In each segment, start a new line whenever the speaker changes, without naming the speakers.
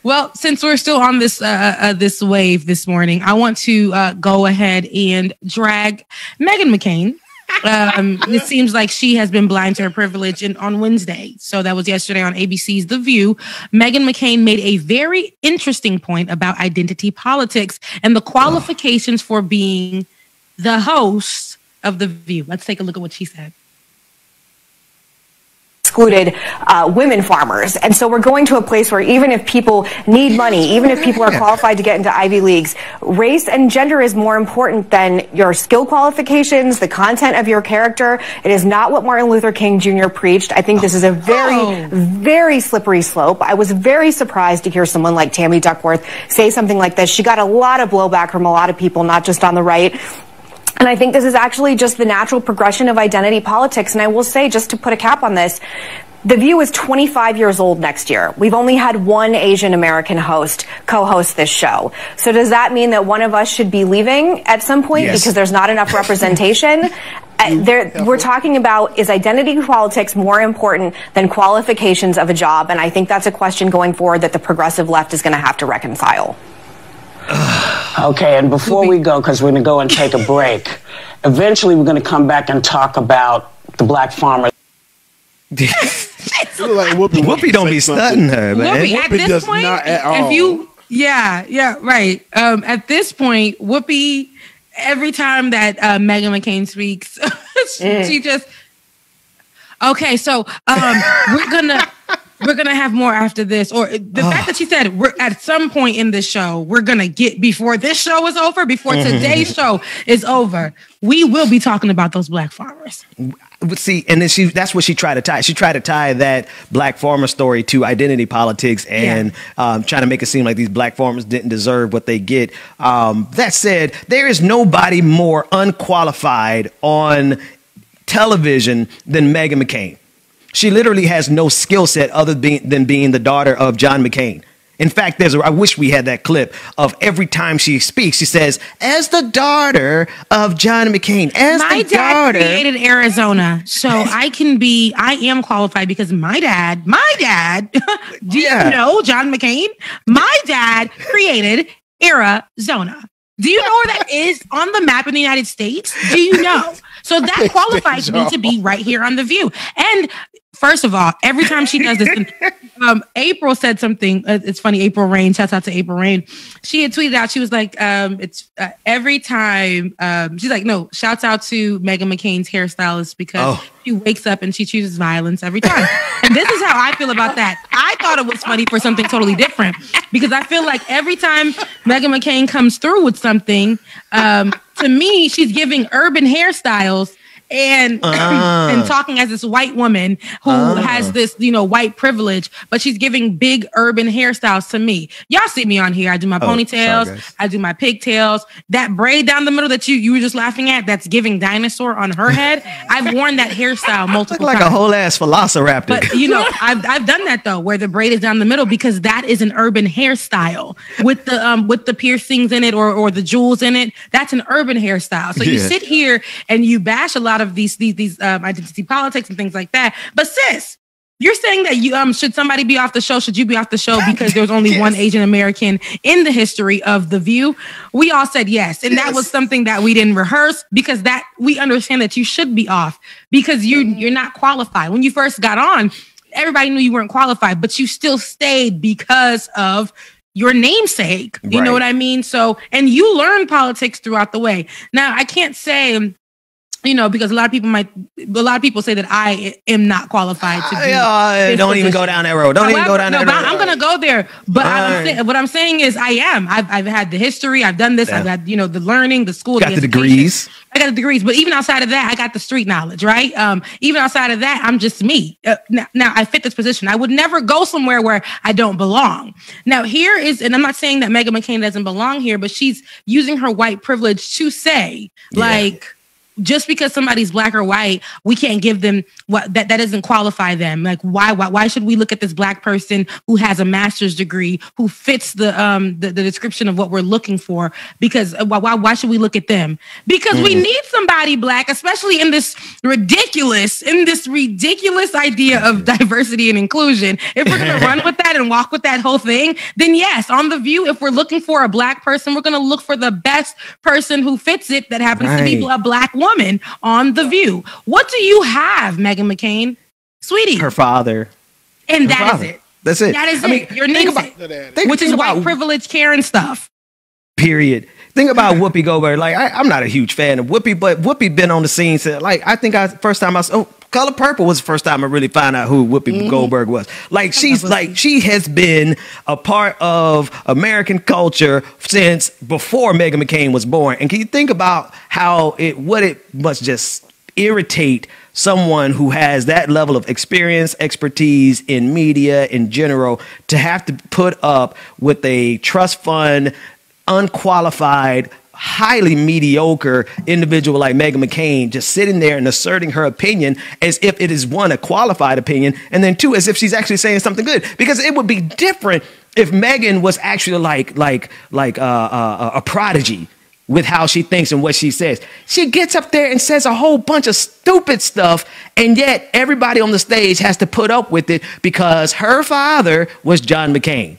Well, since we're still on this this wave this morning, I want to go ahead and drag Meghan McCain. It seems like she has been blind to her privilege on Wednesday. So that was yesterday on ABC's The View. Meghan McCain made a very interesting point about identity politics and the qualifications for being the host of The View. Let's take a look at what she said.
Excluded women farmers. And so we're going to a place where even if people need money, even if people are qualified to get into Ivy Leagues, race and gender is more important than your skill qualifications, the content of your character. It is not what Martin Luther King Jr. preached. I think this is a very slippery slope. I was very surprised to hear someone like Tammy Duckworth say something like this. She got a lot of blowback from a lot of people, not just on the right. And I think this is actually just the natural progression of identity politics. And I will say, just to put a cap on this, The View is 25 years old next year. We've only had one Asian American co-host this show. So does that mean that one of us should be leaving at some point because there's not enough representation? We're talking about, is identity politics more important than qualifications of a job? And I think that's a question going forward that the progressive left is going to have to reconcile.
Okay, and before we go, because we're going to go and take a break, eventually we're going to come back and talk about the black farmer.
Like Whoopi don't be stunting her, man.
Whoopi, at this point, not at all. If you, right. At this point, Whoopi, every time that Meghan McCain speaks, she just, okay, so we're gonna have more after this, or the fact that she said we're at some point in this show we're gonna get, before this show is over, before today's show is over, we will be talking about those black farmers.
See, and then that's what she tried to tie. She tried to tie that black farmer story to identity politics and trying to make it seem like these black farmers didn't deserve what they get. That said, there is nobody more unqualified on television than Meghan McCain. She literally has no skill set other than being the daughter of John McCain. In fact, I wish we had that clip of every time she speaks, she says, as the daughter of John McCain,
my dad created Arizona, so I am qualified because my dad, do you know John McCain? My dad created Arizona. Do you know where that is on the map in the United States? Do you know? So that qualifies me to be right here on The View. And first of all, every time she does this, April said something. It's funny. April Rain, shouts out to April Rain. She had tweeted out. She was like, every time. She's like, no, shouts out to Meghan McCain's hairstylist because she wakes up and she chooses violence every time. And this is how I feel about that. I thought it was funny for something totally different because I feel like every time Meghan McCain comes through with something, to me, she's giving urban hairstyles and talking as this white woman who has this, white privilege, but she's giving big urban hairstyles to me. Y'all see me on here. I do my ponytails. I do my pigtails. That braid down the middle that you were just laughing at, that's giving dinosaur on her head. I've worn that hairstyle multiple times.
Like a whole ass velociraptor.
But I've done that though, where the braid is down the middle, because that is an urban hairstyle with the piercings in it or the jewels in it. That's an urban hairstyle. So you sit here and you bash a lot of these identity politics and things like that. But sis, you're saying that you should somebody be off the show? Should you be off the show because there's only one Asian American in the history of The View? We all said yes, and that was something that we didn't rehearse because that we understand that you should be off because you're not qualified. When you first got on, everybody knew you weren't qualified, but you still stayed because of your namesake. You know what I mean? So, and you learn politics throughout the way. Now, I can't say, because a lot of people say that I am not qualified to be.
Don't even go down that road. Don't even go down that road.
I'm going to go there. But what I'm saying is I am. I've had the history. I've done this. I've had, the learning, the school.
Got the degrees.
I got the degrees. But even outside of that, I got the street knowledge, right? Even outside of that, I'm just me. Now, I fit this position. I would never go somewhere where I don't belong. Now, here is, and I'm not saying that Meghan McCain doesn't belong here, but she's using her white privilege to say, just because somebody's black or white, we can't give them what that doesn't qualify them. Like, why should we look at this black person who has a master's degree, who fits the description of what we're looking for? Because why should we look at them? Because we need somebody black, especially in this ridiculous idea of diversity and inclusion. If we're going to run with that and walk with that whole thing, then yes, on The View, if we're looking for a black person, we're going to look for the best person who fits it that happens to be a black woman on The View. What do you have, Meghan McCain? Sweetie.
Her father.
And that is it.
That's it.
That is it. Your namesake. Which is white privilege, Karen stuff.
Period. Think about Whoopi Goldberg. Like, I'm not a huge fan of Whoopi, but Whoopi been on the scene since, like, I think Color Purple was the first time I really found out who Whoopi Goldberg was. Like, she has been a part of American culture since before Meghan McCain was born. And can you think about what it must just irritate someone who has that level of experience, expertise in media in general, to have to put up with a trust fund, unqualified, highly mediocre individual like Meghan McCain just sitting there and asserting her opinion as if it is, one, a qualified opinion, and then two, as if she's actually saying something good. Because it would be different if Meghan was actually like a prodigy with how she thinks and what she says. She gets up there and says a whole bunch of stupid stuff, and yet everybody on the stage has to put up with it because her father was John McCain.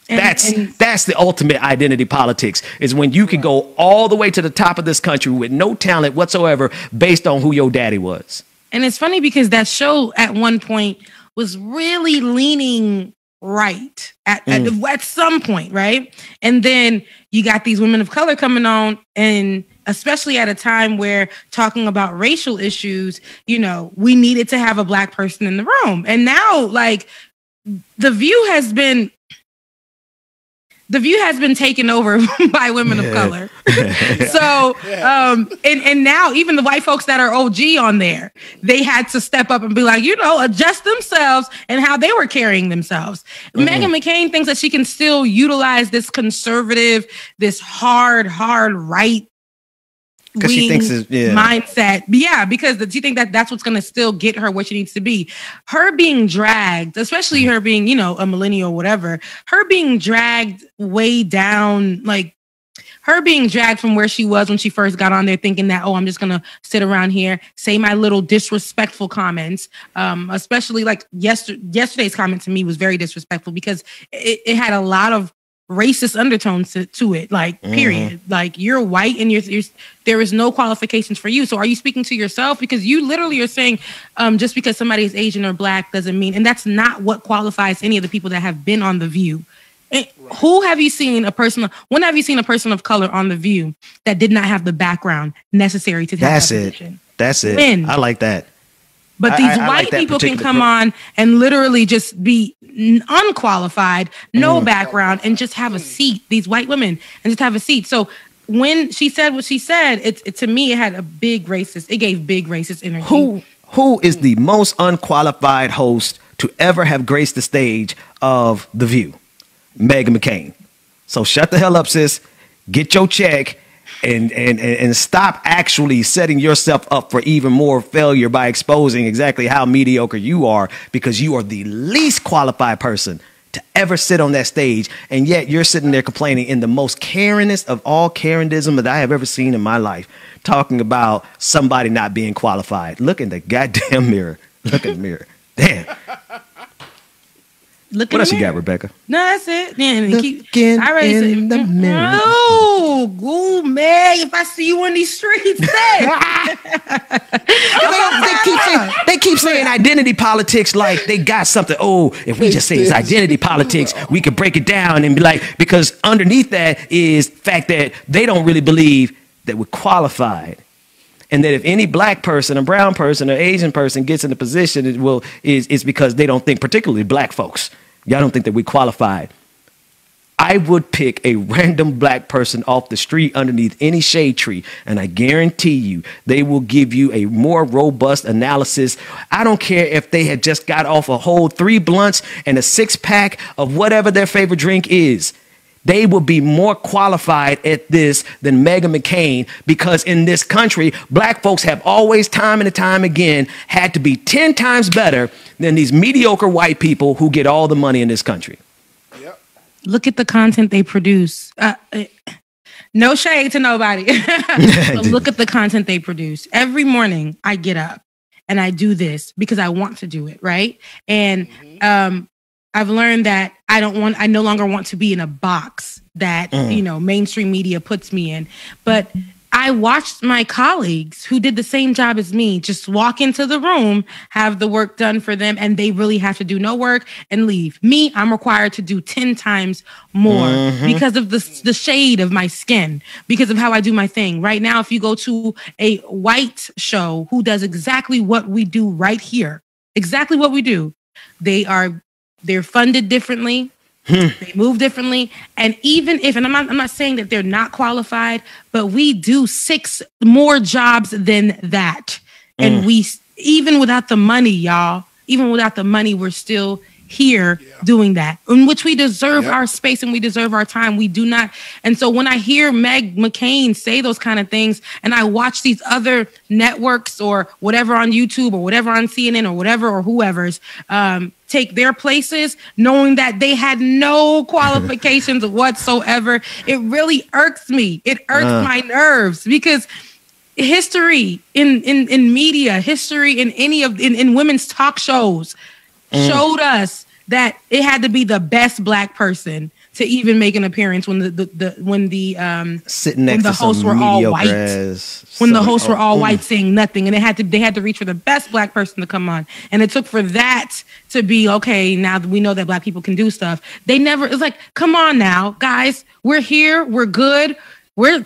That's the ultimate identity politics, is when you can go all the way to the top of this country with no talent whatsoever based on who your daddy was.
And it's funny because that show at one point was really leaning right at some point, right? And then you got these women of color coming on, and especially at a time where talking about racial issues, we needed to have a black person in the room. And now, like, The View has been taken over by women of color. So, and now even the white folks that are OG on there, they had to step up and be like, adjust themselves and how they were carrying themselves. Meghan McCain thinks that she can still utilize this conservative, this hard right mindset. Yeah, because do you think that that's what's going to still get her where she needs to be? Her being dragged, especially her being, a millennial or whatever, her being dragged way down, like her being dragged from where she was when she first got on there thinking that, I'm just going to sit around here, say my little disrespectful comments, especially like yesterday's comment to me was very disrespectful because it had a lot of racist undertones to it, like, period. Like, you're white and there is no qualifications for you. So are you speaking to yourself? Because you literally are saying just because somebody is Asian or black doesn't mean, and that's not what qualifies any of the people that have been on The View. When have you seen a person of color on The View that did not have the background necessary to have that position? That's it. When? I
like that.
But these white people can come on and literally just be unqualified, no background, and just have a seat. These white women and just have a seat. So when she said what she said, to me, it gave big racist energy.
Who is the most unqualified host to ever have graced the stage of The View? Meghan McCain. So shut the hell up, sis. Get your check. And stop actually setting yourself up for even more failure by exposing exactly how mediocre you are, because you are the least qualified person to ever sit on that stage. And yet you're sitting there complaining in the most Karenist of all Karenism that I have ever seen in my life, talking about somebody not being qualified. Look in the goddamn mirror. Look in the mirror. Damn. What else you got, Rebecca?
No, that's it. Man,
in the mirror.
Oh, go, man. If I see you on these streets,
they keep saying identity politics like they got something. Oh, if we just say it's identity politics, we could break it down and be like, because underneath that is the fact that they don't really believe that we're qualified. And that if any black person, a brown person, or Asian person gets in a position, it's because they don't think, particularly black folks, y'all don't think that we qualified. I would pick a random black person off the street underneath any shade tree, and I guarantee you they will give you a more robust analysis. I don't care if they had just got off a whole 3 blunts and a 6-pack of whatever their favorite drink is. they will be more qualified at this than Meghan McCain, because in this country, black folks have always, time and time again, had to be 10 times better than these mediocre white people who get all the money in this country.
Yep. Look at the content they produce. No shade to nobody. But look at the content they produce. Every morning I get up and I do this because I want to do it, right? And I've learned that I no longer want to be in a box that, mainstream media puts me in. But I watched my colleagues who did the same job as me just walk into the room, have the work done for them, and they really have to do no work and leave. Me, I'm required to do 10 times more because of the shade of my skin, because of how I do my thing. Right now, if you go to a white show who does exactly what we do right here, exactly what we do, they're funded differently. They move differently. And even if, and I'm not saying that they're not qualified, but we do 6 more jobs than that. And we, even without the money, y'all, even without the money, we're still here doing that, in which we deserve our space and we deserve our time. We do not. And so when I hear Meg McCain say those kind of things, and I watch these other networks or whatever on YouTube or whatever on CNN or whatever, or whoever's, take their places, knowing that they had no qualifications whatsoever, it really irks me. It irks my nerves, because history in media, history in women's talk shows showed us that it had to be the best black person to even make an appearance when the hosts were all white. When the hosts were all white saying nothing, and they had to reach for the best black person to come on. And it took for that to be okay. Now that we know that black people can do stuff, it's like, come on now, guys, we're here, we're good. We're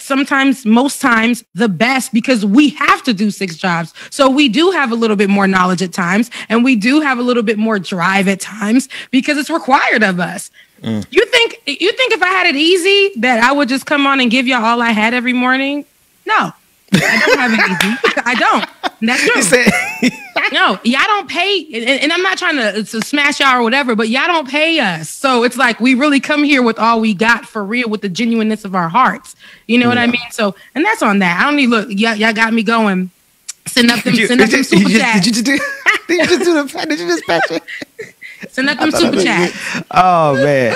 most times the best because we have to do 6 jobs. So we do have a little bit more knowledge at times, and we do have a little bit more drive at times because it's required of us. You think if I had it easy that I would just come on and give y'all all I had every morning? No, I don't have it easy. I don't. That's true. No, y'all don't pay, and I'm not trying to smash y'all or whatever, but y'all don't pay us. So it's like we really come here with all we got, for real, with the genuineness of our hearts. You know what I mean? So, and that's on that. I don't need, look, y'all got me going. Send up them super chats. Did you just patch it? Send up them super chats.
Oh man.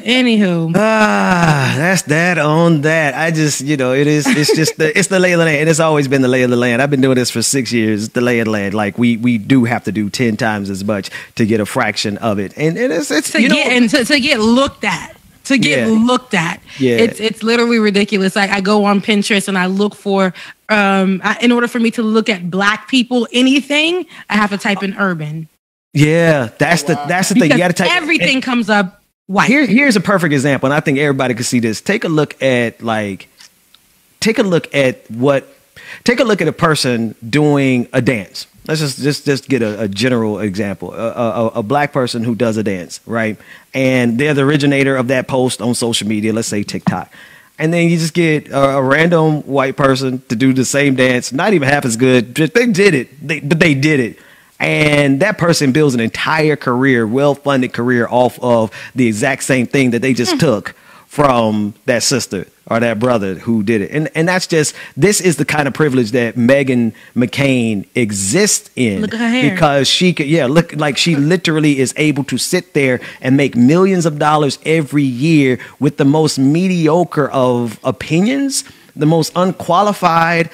Anywho.
That's that on that. I just, it's the lay of the land. And it's always been the lay of the land. I've been doing this for 6 years. It's the lay of the land. Like we do have to do 10 times as much to get a fraction of it. And it's to
get looked at. To get looked at. Yeah. It's literally ridiculous. Like I go on Pinterest and I look for in order for me to look at black people, anything, I have to type in urban.
Yeah, that's the thing. You got to type.
Everything comes up white.
Here's a perfect example, and I think everybody can see this. Take a look at a person doing a dance. Let's just get a general example. A black person who does a dance, right? And they're the originator of that post on social media, let's say TikTok. And then you just get a random white person to do the same dance, not even half as good. They did it, but they did it. And that person builds an entire career, well-funded career, off of the exact same thing that they just took from that sister or that brother who did it. And that's just, this is the kind of privilege that Meghan McCain exists in.
Look at her hair.
Because she could, look like she literally is able to sit there and make millions of dollars every year with the most mediocre of opinions, the most unqualified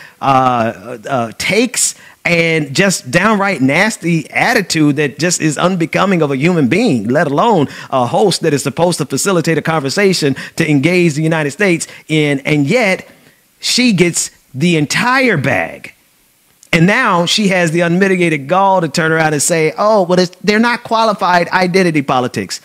takes, and just downright nasty attitude that just is unbecoming of a human being, let alone a host that is supposed to facilitate a conversation to engage the United States in. And yet she gets the entire bag. And now she has the unmitigated gall to turn around and say, oh, well, they're not qualified identity politics.